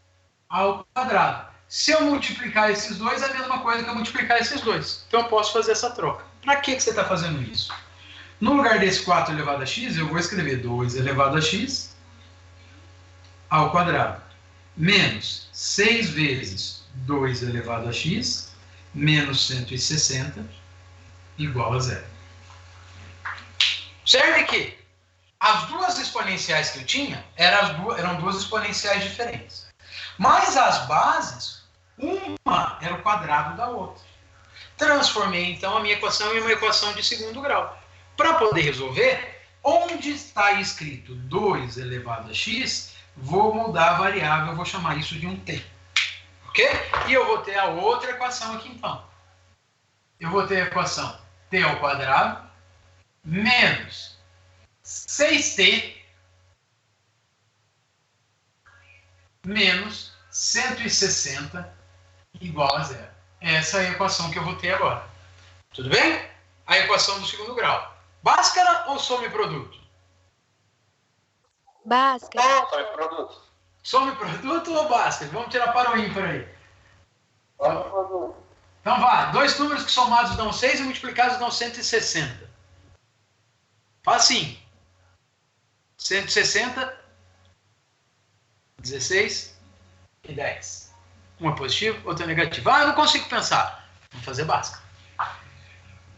ao quadrado. Se eu multiplicar esses dois, é a mesma coisa que eu multiplicar esses dois. Então eu posso fazer essa troca. Para que você está fazendo isso? No lugar desse 4 elevado a x, eu vou escrever 2 elevado a x ao quadrado. Menos 6 vezes 2 elevado a x menos 160 igual a 0. Observe que as duas exponenciais que eu tinha eram duas exponenciais diferentes. Mas as bases, uma era o quadrado da outra. Transformei, então, a minha equação em uma equação de segundo grau. Para poder resolver, onde está escrito 2 elevado a x, vou mudar a variável, vou chamar isso de um t. Ok? E eu vou ter a outra equação aqui, então. Eu vou ter a equação t ao quadrado menos 6t menos 160 igual a 0. Essa é a equação que eu vou ter agora. Tudo bem? A equação do segundo grau. Bhaskara ou some-produto? Bhaskara. Some-produto. Some-produto ou Bhaskara? Vamos tirar para o ímpar aí. Então vá. Dois números que somados dão 6 e multiplicados dão 160. Faz assim. 160, 16 e 10. Um é positivo, outro é negativo. Ah, eu não consigo pensar. Vamos fazer Bhaskara.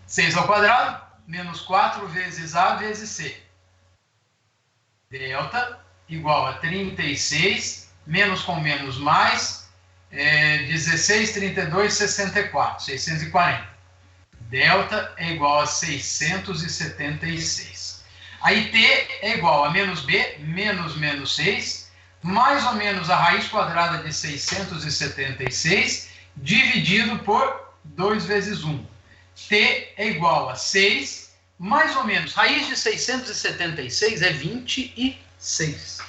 6 ao quadrado, menos 4 vezes A vezes C. Delta igual a 36, menos com menos mais, 16, 32, 64, 640. Delta é igual a 676. Aí T é igual a menos B, menos menos 6, mais ou menos a raiz quadrada de 676, dividido por 2 vezes 1. T é igual a 6, mais ou menos, raiz de 676 é 26.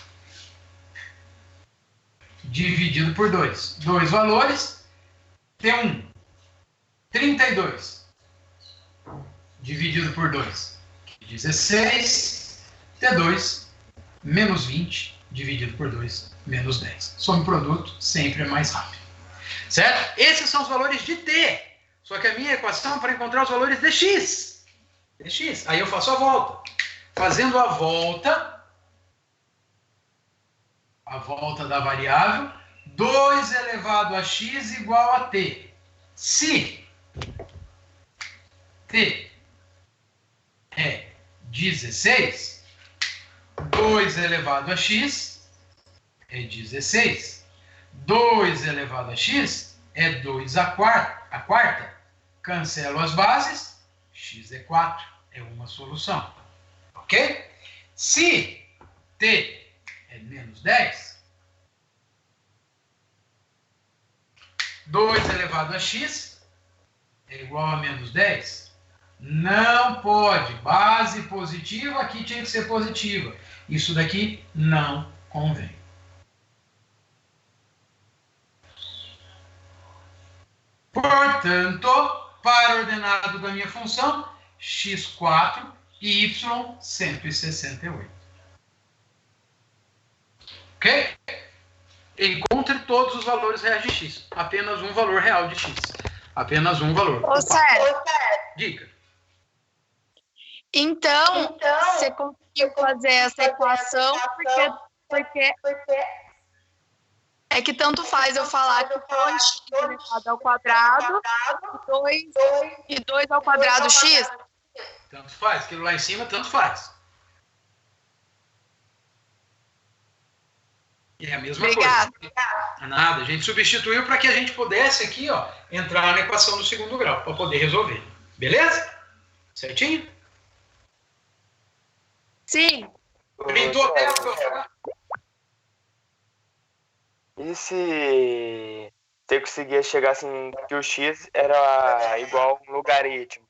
Dividido por 2. Dois valores, T1, 32. Dividido por 2, 16. T2, menos 20. Dividido por 2, menos 10. Some-produto sempre é mais rápido. Certo? Esses são os valores de T. Só que a minha equação é para encontrar os valores de x. De x. Aí eu faço a volta. Fazendo a volta da variável, 2 elevado a x igual a t. Se t é 16, 2 elevado a x é 16. 2 elevado a x é 2 a quarta. Cancelo as bases. X é 4. É uma solução. Ok? Se t é menos 10, 2 elevado a x é igual a menos 10. Não pode. Base positiva, aqui tinha que ser positiva. Isso daqui não convém. Portanto, para o ordenado da minha função, x4 e y 168. Ok? Encontre todos os valores reais de x. Apenas um valor real de x. Apenas um valor. Ô, Sérgio, Diga. então, você conseguiu fazer essa equação porque é que tanto faz eu falar que 2x elevado ao quadrado e 2 ao quadrado x? Tanto faz. Aquilo lá em cima, tanto faz. É a mesma Obrigada. coisa. Nada. A gente substituiu para que a gente pudesse aqui, ó, entrar na equação do segundo grau, para poder resolver. Beleza? Certinho? Sim. Printou a tela, professor? E se você conseguia chegar assim, que o x era igual a um logaritmo,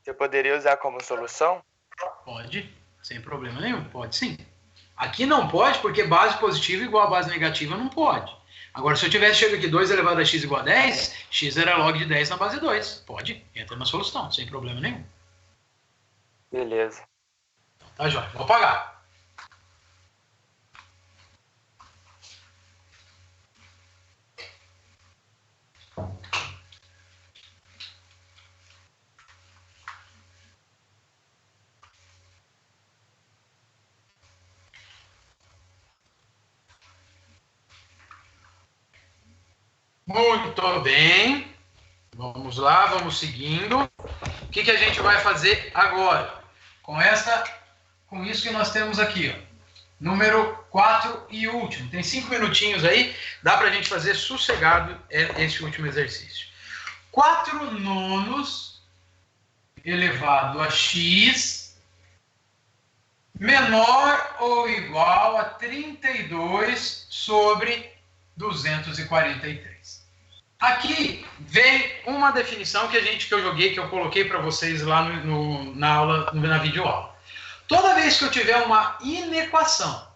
você poderia usar como solução? Pode, sem problema nenhum. Pode sim. Aqui não pode, porque base positiva igual a base negativa não pode. Agora, se eu tivesse chegado aqui 2 elevado a x igual a 10, x era log de 10 na base 2. Pode, entra na solução, sem problema nenhum. Beleza. Tá, jóia. Vou apagar. Muito bem. Vamos lá, vamos seguindo. O que a gente vai fazer agora? Com isso que nós temos aqui, ó. Número 4 e último. Tem 5 minutinhos aí. Dá para a gente fazer sossegado esse último exercício. 4 nonos elevado a x menor ou igual a 32 sobre 243. Aqui vem uma definição que eu joguei, que eu coloquei para vocês lá na aula, na videoaula. Toda vez que eu tiver uma inequação,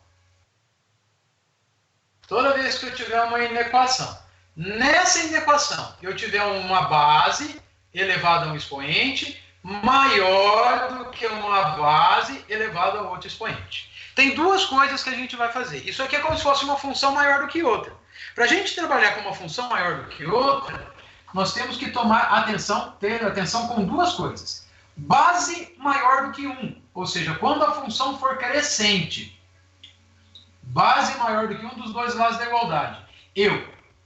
nessa inequação eu tiver uma base elevada a um expoente maior do que uma base elevada a outro expoente. Tem duas coisas que a gente vai fazer. Isso aqui é como se fosse uma função maior do que outra. Para a gente trabalhar com uma função maior do que outra, nós temos que ter atenção com duas coisas. Base maior do que 1, ou seja, quando a função for crescente. Base maior do que um dos dois lados da igualdade.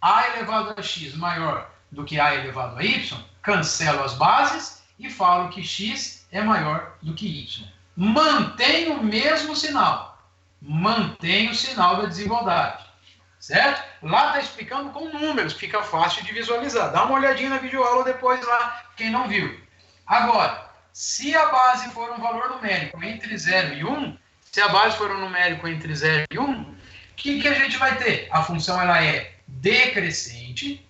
A elevado a x maior do que a elevado a y, cancelo as bases e falo que x é maior do que y. Mantenho o mesmo sinal. Mantenho o sinal da desigualdade. Certo? Lá está explicando com números, fica fácil de visualizar. Dá uma olhadinha na videoaula depois lá, quem não viu. Agora, se a base for um valor numérico entre 0 e 1, se a base for um numérico entre 0 e 1, o que a gente vai ter? A função ela é decrescente.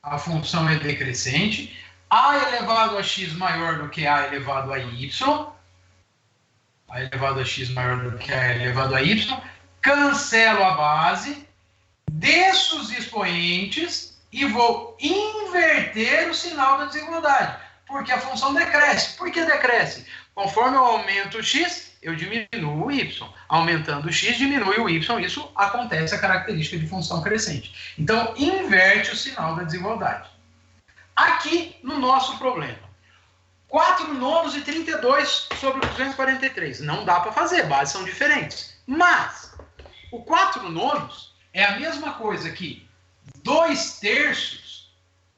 A função é decrescente. A elevado a x maior do que a elevado a y. A elevado a x maior do que a elevado a y. Cancelo a base, desço os expoentes e vou inverter o sinal da desigualdade, porque a função decresce. Por que decresce? Conforme eu aumento o x, eu diminuo o y. Aumentando o x, diminui o y. Isso acontece a característica de função crescente. Então, inverte o sinal da desigualdade. Aqui, no nosso problema, 4 nonos e 32 sobre 243. Não dá para fazer, bases são diferentes. Mas o 4 nonos é a mesma coisa que 2/3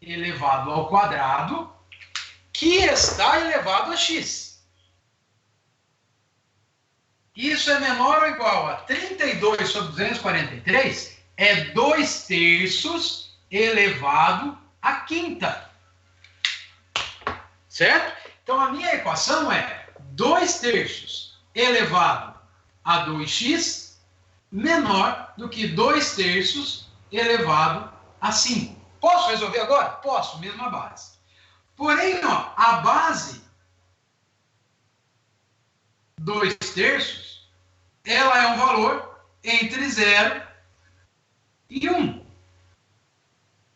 elevado ao quadrado, que está elevado a x. Isso é menor ou igual a 32 sobre 243, é 2/3 elevado à quinta. Certo? Então, a minha equação é 2/3 elevado a 2x menor do que 2/3 elevado a 5. Posso resolver agora? Posso, mesma base. Porém, ó, a base 2/3, ela é um valor entre 0 e 1.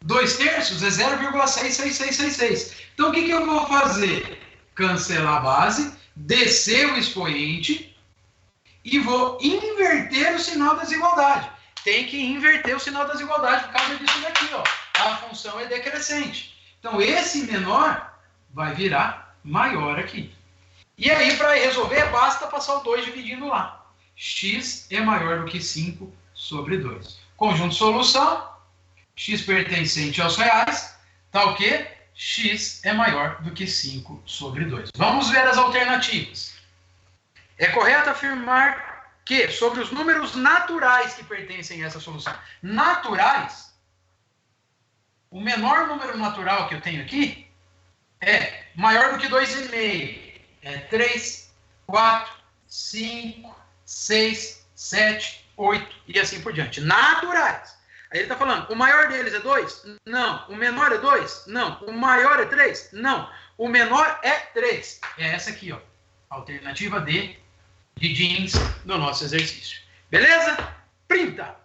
2 terços é 0,66666. Então, o que eu vou fazer? Cancelar a base, descer o expoente e vou inverter o sinal da desigualdade. Tem que inverter o sinal da desigualdade por causa disso daqui, ó. A função é decrescente. Então, esse menor vai virar maior aqui. E aí, para resolver, basta passar o 2 dividindo lá. X é maior do que 5 sobre 2. Conjunto de solução, x pertencente aos reais, tá o quê? X é maior do que 5 sobre 2. Vamos ver as alternativas. É correto afirmar que, sobre os números naturais que pertencem a essa solução, naturais, o menor número natural que eu tenho aqui é maior do que 2,5. É 3, 4, 5, 6, 7, 8 e assim por diante. Naturais. Aí ele está falando, o maior deles é 2? Não. O menor é 2? Não. O maior é 3? Não. O menor é 3. É essa aqui, ó. Alternativa D de jeans no nosso exercício. Beleza? Printa.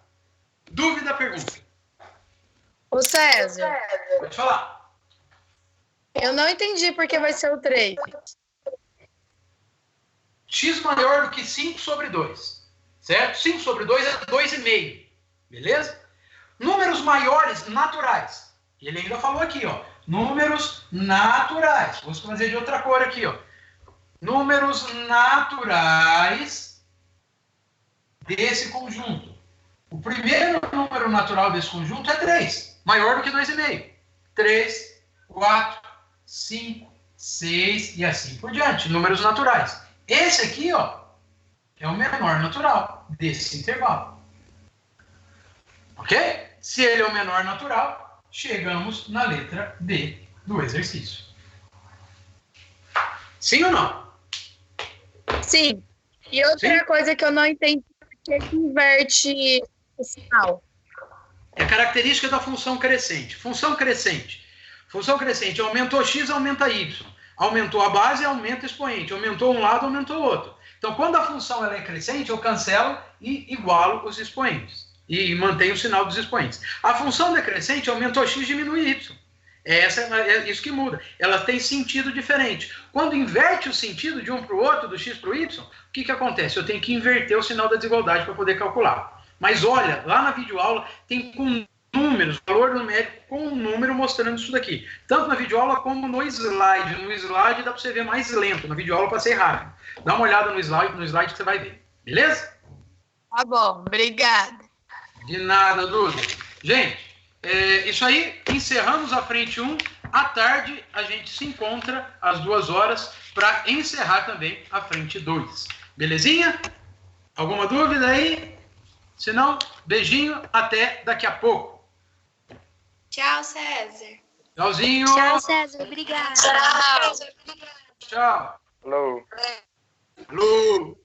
Dúvida, pergunta. Ô César, Pode falar. eu não entendi porque vai ser o 3. X maior do que 5 sobre 2. Certo? 5 sobre 2 é 2,5. Beleza? Números maiores naturais. Ele ainda falou aqui, ó. Números naturais. Vou fazer de outra cor aqui, ó. Números naturais desse conjunto. O primeiro número natural desse conjunto é 3. Maior do que 2,5. 3, 4, 5, 6 e assim por diante. Números naturais. Esse aqui, ó, é o menor natural desse intervalo. Ok? Se ele é o menor natural, chegamos na letra D do exercício. Sim ou não? Sim. E outra coisa que eu não entendi, por que inverte o sinal? É característica da função crescente. Função crescente. Função crescente. Aumentou x, aumenta y. Aumentou a base, aumenta o expoente. Aumentou um lado, aumentou o outro. Então, quando a função ela é crescente, eu cancelo e igualo os expoentes. E mantenho o sinal dos expoentes. A função decrescente, aumentou x, diminui y. É isso que muda. Ela tem sentido diferente. Quando inverte o sentido de um para o outro, do x para o y, o que acontece? Eu tenho que inverter o sinal da desigualdade para poder calcular. Mas olha, lá na videoaula tem com números, valor numérico com um número mostrando isso daqui. Tanto na videoaula como no slide. No slide dá para você ver mais lento. Na videoaula eu passei rápido. Dá uma olhada no slide que você vai ver. Beleza? Tá bom, obrigada. De nada, Duda. Gente, isso aí, encerramos a frente 1. À tarde, a gente se encontra às 2 horas para encerrar também a frente 2. Belezinha? Alguma dúvida aí? Se não, beijinho, até daqui a pouco. Tchau, César. Tchauzinho. Tchau, César. Obrigada. Tchau. Tchau. Alô. Alô.